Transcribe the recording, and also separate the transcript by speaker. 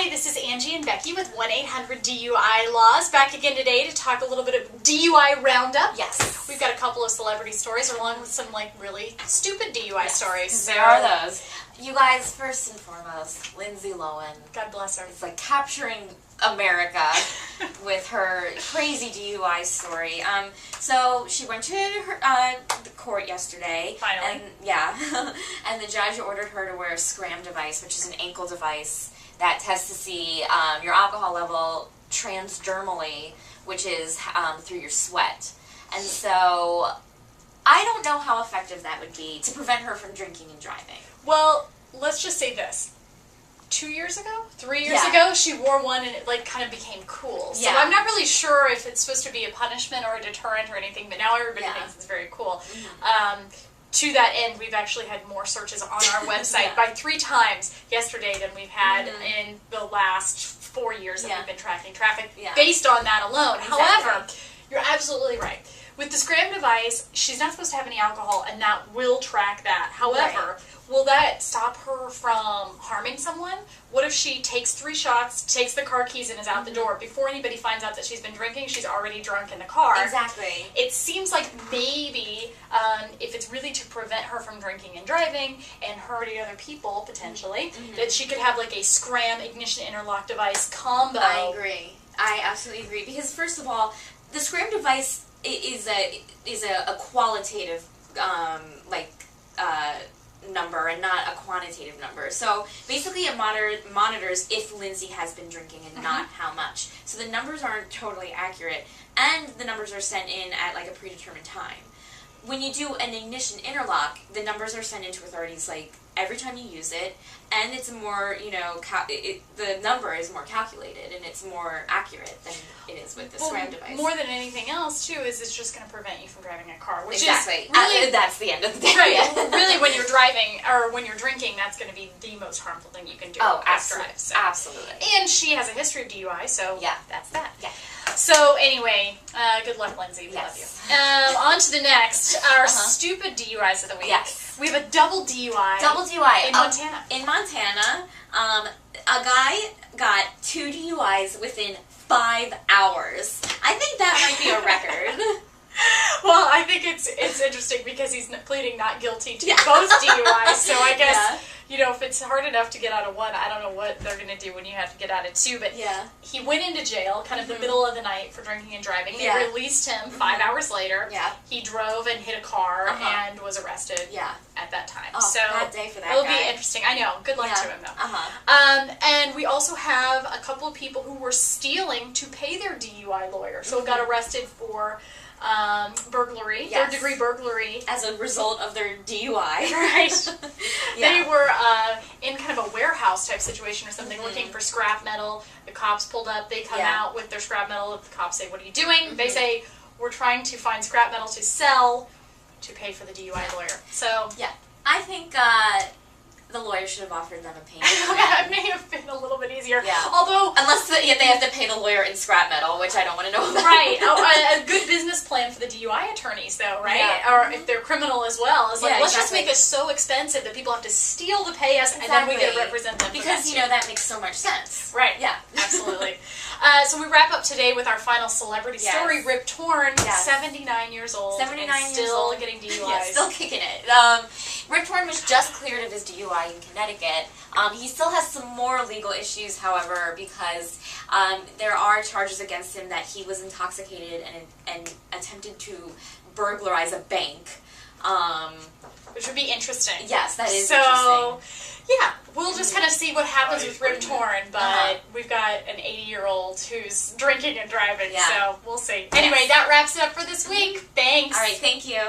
Speaker 1: Hi, this is Angie and Becky with 1-800-DUI-LAWS. Back again today to talk a little bit of DUI roundup.
Speaker 2: Yes.
Speaker 1: We've got a couple of celebrity stories along with some really stupid DUI stories.
Speaker 2: So, there are those. You guys, first and foremost, Lindsay Lohan.
Speaker 1: God bless her.
Speaker 2: It's like capturing America with her crazy DUI story. So she went to the court yesterday.
Speaker 1: Finally.
Speaker 2: And, and the judge ordered her to wear a scram device, which is an ankle device that tests to see your alcohol level transdermally, which is through your sweat. And so I don't know how effective that would be to prevent her from drinking and driving.
Speaker 1: Well, let's just say this. 2 years ago? 3 years ago, she wore one and it kind of became cool. So I'm not really sure if it's supposed to be a punishment or a deterrent or anything, but now everybody thinks it's very cool. Mm-hmm. To that end, we've actually had more searches on our website by 3 times yesterday than we've had in the last 4 years that we've been tracking traffic based on that alone. Exactly. However, you're absolutely right. With the scram device, she's not supposed to have any alcohol, and that will track that. However, will that stop her from harming someone? What if she takes 3 shots, takes the car keys, and is out the door? Before anybody finds out that she's been drinking, she's already drunk in the car.
Speaker 2: Exactly.
Speaker 1: It seems like maybe if it's really to prevent her from drinking and driving and hurting other people, potentially, that she could have like a scram ignition interlock device combo.
Speaker 2: I agree. I absolutely agree. Because first of all, the scram device is a qualitative number and not a quantitative number. So basically it monitors if Lindsay has been drinking and not how much. So the numbers aren't totally accurate, and the numbers are sent in at like a predetermined time. When you do an ignition interlock, the numbers are sent into authorities like every time you use it, and it's more, the number is more calculated and it's more accurate than it is with the scram device.
Speaker 1: More than anything else, too, is it's just going to prevent you from driving a car. Which
Speaker 2: exactly.
Speaker 1: Is really,
Speaker 2: that's the end of the day.
Speaker 1: Right. Really, when you're driving or when you're drinking, that's going to be the most harmful thing you can do.
Speaker 2: Oh,
Speaker 1: absolutely.
Speaker 2: So. Absolutely.
Speaker 1: And she has a history of DUI, so that's that.
Speaker 2: Yeah.
Speaker 1: So anyway, good luck, Lindsay. We love you. On to the next. Our stupid DUIs of the week.
Speaker 2: Yes.
Speaker 1: We have a double DUI.
Speaker 2: Double DUI.
Speaker 1: In Montana.
Speaker 2: In Montana, a guy got 2 DUIs within 5 hours. I think that might be a record.
Speaker 1: Well, I think it's interesting because he's pleading not guilty to both DUIs, so I guess, if it's hard enough to get out of one, I don't know what they're going to do when you have to get out of 2, but he went into jail kind of the middle of the night for drinking and driving. They released him 5 hours later. Yeah. He drove and hit a car and was arrested at that time.
Speaker 2: Oh,
Speaker 1: so
Speaker 2: bad day for that
Speaker 1: it'll
Speaker 2: guy.
Speaker 1: be interesting. I know. Good luck to him, though. And we also have a couple of people who were stealing to pay their DUI lawyer. So got arrested for burglary, third-degree burglary.
Speaker 2: As a result of their DUI.
Speaker 1: Right. They were in kind of a warehouse type situation or something, looking for scrap metal. The cops pulled up. They come out with their scrap metal. The cops say, "What are you doing?" They say, "We're trying to find scrap metal to sell to pay for the DUI lawyer." So
Speaker 2: I think the lawyer should have offered them a payment plan.
Speaker 1: That may have been a little bit easier.
Speaker 2: Yeah.
Speaker 1: Although,
Speaker 2: unless they have to pay the lawyer in scrap metal, which I don't want to know about.
Speaker 1: Right. A good business plan for the DUI attorneys, though, right?
Speaker 2: Yeah.
Speaker 1: Or if they're criminal as well, is let's just make this so expensive that people have to steal to pay us, and then we get to represent them.
Speaker 2: Because that makes so much sense.
Speaker 1: Right. Yeah. Absolutely. So we wrap up today with our final celebrity story. Rip Torn, 79 years old,
Speaker 2: 79
Speaker 1: and
Speaker 2: years old,
Speaker 1: still getting DUIs.
Speaker 2: Yeah, still kicking it. Rip Torn was just cleared of his DUI in Connecticut. He still has some more legal issues, however, because there are charges against him that he was intoxicated and attempted to burglarize a bank.
Speaker 1: Which would be interesting.
Speaker 2: Yes, that is interesting.
Speaker 1: Yeah, we'll just kind of see what happens with Rip Torn, but we've got an 80-year-old who's drinking and driving, so we'll see. Anyway, that wraps it up for this week. Thanks.
Speaker 2: All right, thank you.